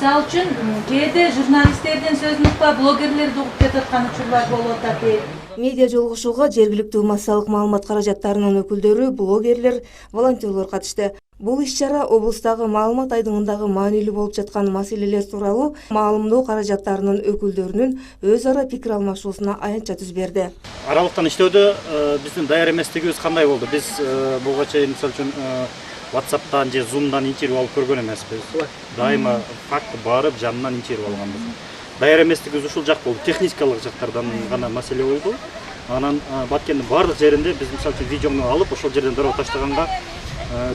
Мисалы үчүн кээде журналисттердин сөзүн укпай блогерлерди угуп кетаткан учурлар болуп атат. Медиа жолугушууга жергиликтүү массалык маалымат каражаттарынын өкүлдөрү, блогерлер, волонтерлор катышты. Бул иш-чара облустагы маалымат айдыңындагы маанилүү болуп жаткан маселелер тууралуу маалымдоо каражаттарынын өкүлдөрүнүн өз ара пикир алмашуусуна аянтча түз берди. Аралыктан иштөөдө биздин даяр эместигибиз кандай болду? Биз буга чейин мисалы үчүн WhatsApp'тан же Zoom'дан интервью алып көргөн эмеспиз. Дайыма факт барып жанынан интервью алганбыз. Даяр эместигибиз ушул жак болду. Техникалык жактардан гана маселе болду. Анан Баткендин бардык жеринде биз мисалы үчүн видеону алып ошол жерден дароо таштаганга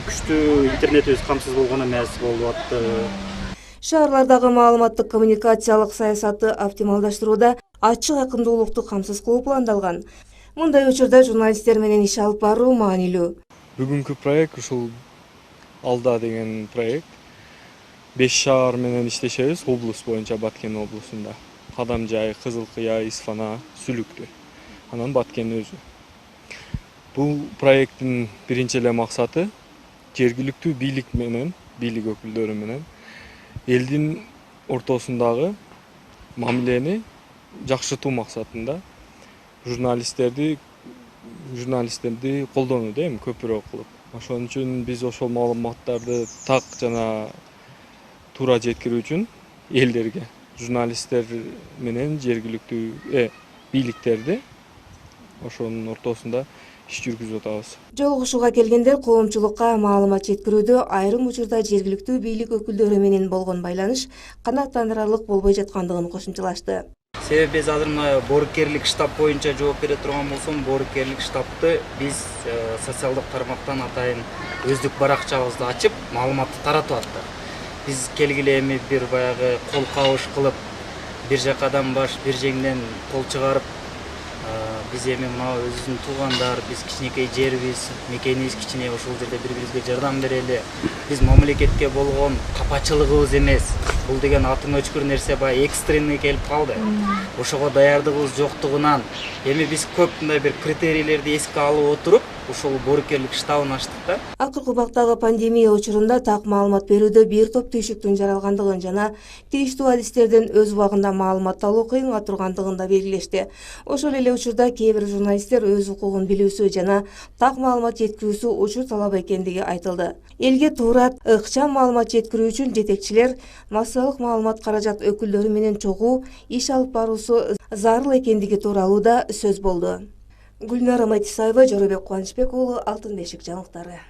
күчтүү интернетибиз камсыз болгон эмес болуп атты. Шаарлардагы маалыматтык коммуникациялык саясатты оптималдаштырууда ачык акындуулукту камсыз кылуу пландалган. Мындай учурда журналисттер менен иш алып баруу маанилүү. Бүгүнкү проект ушул Алда деген проект. 5 шаар менен иштешебиз облус боюнча Баткен облусунда. Кадамжай, Кызылкыя, Исфана, Сүлүктү. Анан Баткен өзү. Бул проекттин биринчи эле максаты жергиликтүү бийлик менен, бийлик өкүлдөрү менен элдин ортосундагы мамилени жакшыртуу максатында журналисттерди колдонуу дейм, көпүрөөк кылып. Ошон үчүн биз ошол маалыматтарды так жана туура жеткирүү үчүн элдерге, журналисттер менен жергиликтүү бийликтерди ошонун ортосунда иш жүргүзүп атабыз. Жолугушууга келгендер коомчулукка маалымат жеткирүүдө айрым учурда жергиликтүү бийлик өкүлдөрү менен болгон байланыш канааттандырарлык болбой жаткандыгын кошумчалашты. Себеби биз азыр мына боорукерлик штаб боюнча жооп бере турган болсом, боорукерлик штабты биз социалдык тармактан атайын өздүк баракчабызды ачып, маалыматты таратып аттык. Биз келгиле эми бир баягы кол кабыш кылып, бир жакадан баш, бир жеңден кол чыгарып, биз эми мына өзүбүздүн туугандар, биз кичинекей жерибиз, мекенибиз кичине, ошол жерде бири-бирибизге жардам берели. Биз мамлекетке болгон капачылыгыбыз эмес. Бул деген атың өчкүр нерсе баягы экстренный келип калды. Ошого даярдыгыбыз жоктугунан эми биз көп мындай бир критерийлерди эске алып отуруп, ошол боорукерлик штабын ачтык да. Акыркы убактагы пандемия учурунда так маалымат берүүдө бир топ түйшүктүн жаралгандыгын жана тийиштүү адистерден өз убагында маалымат алуу кыйынга тургандыгын да белгилешти. Ошол эле учурда кээ бир журналисттер өз укугун билүүсү жана так маалымат жеткирүүсү учур талабы экендиги айтылды. Элге туура, ыкчам маалымат жеткирүү үчүн жетекчилер массалык маалымат каражат өкүлдөрү менен чогуу иш алып баруусу зарыл экендиги тууралуу да сөз болду. Гүлнара Матисаева, Жоробек Кубанычбек уулу, Алтын бешик жаңылыктары.